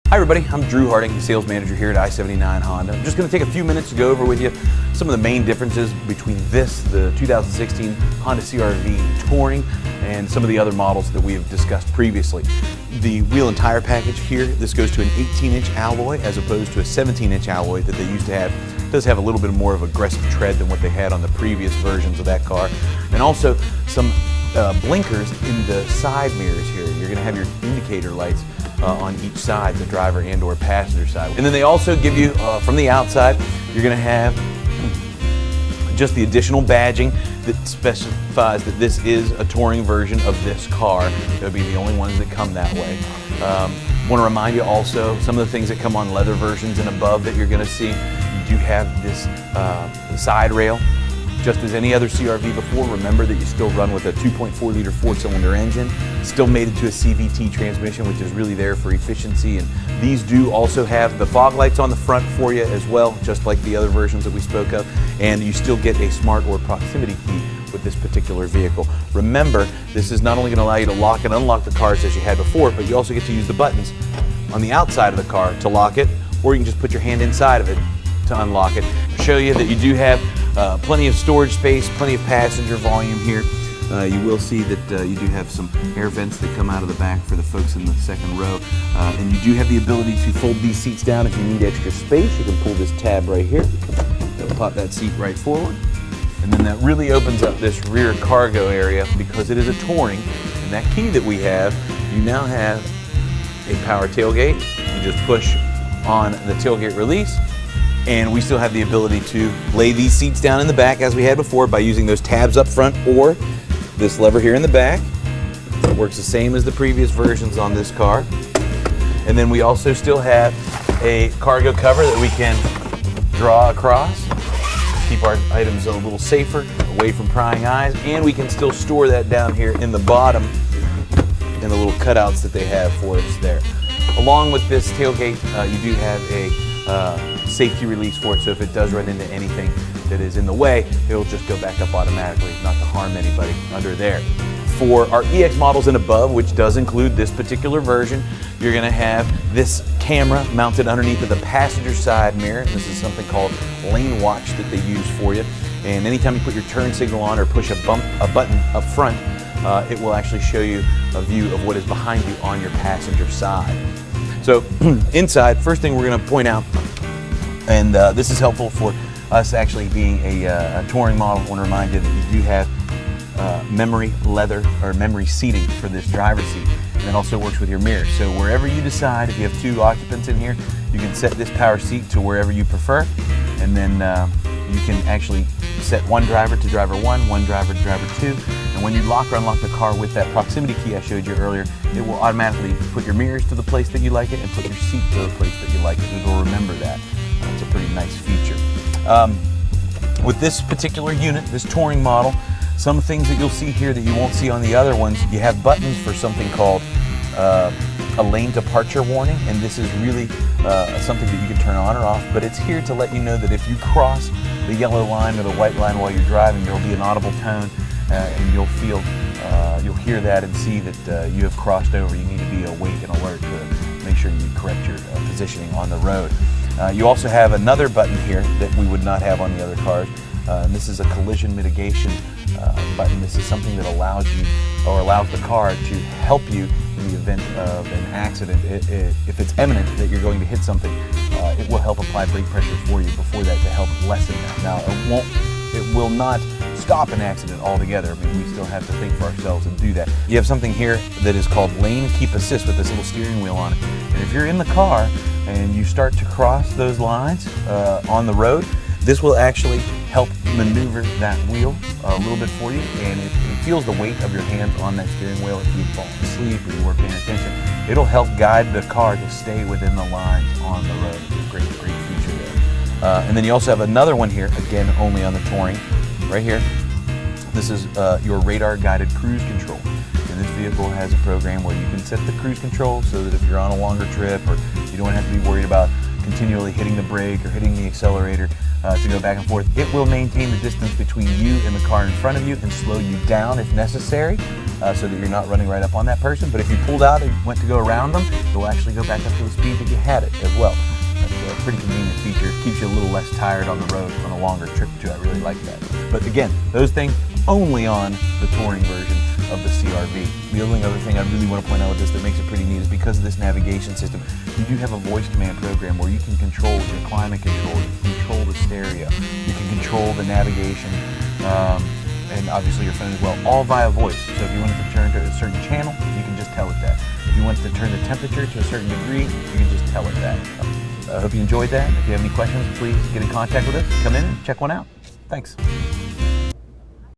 Hi everybody, I'm Drew Harding, the sales manager here at I-79 Honda. I'm just going to take a few minutes to go over with you some of the main differences between this, the 2016 Honda CRV Touring, and some of the other models that we have discussed previously. The wheel and tire package here, this goes to an 18-inch alloy as opposed to a 17-inch alloy that they used to have. It does have a little bit more of aggressive tread than what they had on the previous versions of that car. And also some blinkers in the side mirrors here. You're going to have your indicator lights on each side, the driver and or passenger side. And then they also give you, from the outside, you're going to have just the additional badging that specifies that this is a touring version of this car. They'll be the only ones that come that way. Want to remind you also, some of the things that come on leather versions and above that you're going to see, you do have this side rail. Just as any other CRV before, remember that you still run with a 2.4 liter 4-cylinder engine, still mated to a CVT transmission, which is really there for efficiency. And these do also have the fog lights on the front for you as well, just like the other versions that we spoke of. And you still get a smart or proximity key with this particular vehicle. Remember, this is not only going to allow you to lock and unlock the cars as you had before, but you also get to use the buttons on the outside of the car to lock it, or you can just put your hand inside of it to unlock it. Show you that you do have plenty of storage space, plenty of passenger volume here. You will see that you do have some air vents that come out of the back for the folks in the second row. And you do have the ability to fold these seats down if you need extra space. You can pull this tab right here. It'll pop that seat right forward. And then that really opens up this rear cargo area because it is a Touring. And that key that we have, you now have a power tailgate. You just push on the tailgate release. And we still have the ability to lay these seats down in the back as we had before by using those tabs up front or this lever here in the back. It works the same as the previous versions on this car. And then we also still have a cargo cover that we can draw across, keep our items a little safer, away from prying eyes, and we can still store that down here in the bottom in the little cutouts that they have for us there. Along with this tailgate, you do have a safety release for it, so if it does run into anything that is in the way, it'll just go back up automatically, not to harm anybody under there. For our EX models and above, which does include this particular version, you're going to have this camera mounted underneath of the passenger side mirror. This is something called lane watch that they use for you, and anytime you put your turn signal on or push a button up front, it will actually show you a view of what is behind you on your passenger side. So inside, first thing we're going to point out, and this is helpful for us actually being a touring model. I want to remind you that you do have memory leather or memory seating for this driver's seat, and it also works with your mirrors. So wherever you decide, if you have 2 occupants in here, you can set this power seat to wherever you prefer, and then you can actually set one driver to driver 1, one driver to driver 2, and when you lock or unlock the car with that proximity key I showed you earlier, it will automatically put your mirrors to the place that you like it and put your seat to the place that you like it. It will remember that. It's a pretty nice feature. With this particular unit, this Touring model, some things that you'll see here that you won't see on the other ones, you have buttons for something called a lane departure warning, and this is really something that you can turn on or off, but it's here to let you know that if you cross the yellow line or the white line while you're driving, there'll be an audible tone, and you'll hear that and see that you have crossed over. You need to be awake and alert to make sure you correct your positioning on the road. You also have another button here that we would not have on the other cars. And this is a collision mitigation button. This is something that allows you, or allows the car to help you in the event of an accident. If it's imminent that you're going to hit something, it will help apply brake pressure for you before that to help lessen that. Now, it will not stop an accident altogether. I mean, we still have to think for ourselves and do that. You have something here that is called Lane Keep Assist with this little steering wheel on it. And if you're in the car and you start to cross those lines on the road, this will actually help maneuver that wheel a little bit for you, and it feels the weight of your hands on that steering wheel. If you fall asleep or you weren't paying attention, it'll help guide the car to stay within the lines on the road. It's a great feature there. And then you also have another one here, again only on the Touring, right here. This is your radar guided cruise control. And this vehicle has a program where you can set the cruise control so that if you're on a longer trip or you don't have to be worried about continually hitting the brake or hitting the accelerator to go back and forth. It will maintain the distance between you and the car in front of you and slow you down if necessary, so that you're not running right up on that person. But if you pulled out and went to go around them, it will actually go back up to the speed that you had it as well. That's a pretty convenient feature. Keeps you a little less tired on the road on a longer trip too. I really like that. But again, those things only on the Touring version of the CRV. The only other thing I really want to point out with this that makes it pretty neat is because of this navigation system, you do have a voice command program where you can control your climate control, you can control the stereo, you can control the navigation, and obviously your phone as well, all via voice. So if you wanted to turn to a certain channel, you can just tell it that. If you wanted to turn the temperature to a certain degree, you can just tell it that. I hope you enjoyed that. If you have any questions, please get in contact with us. Come in and check one out. Thanks.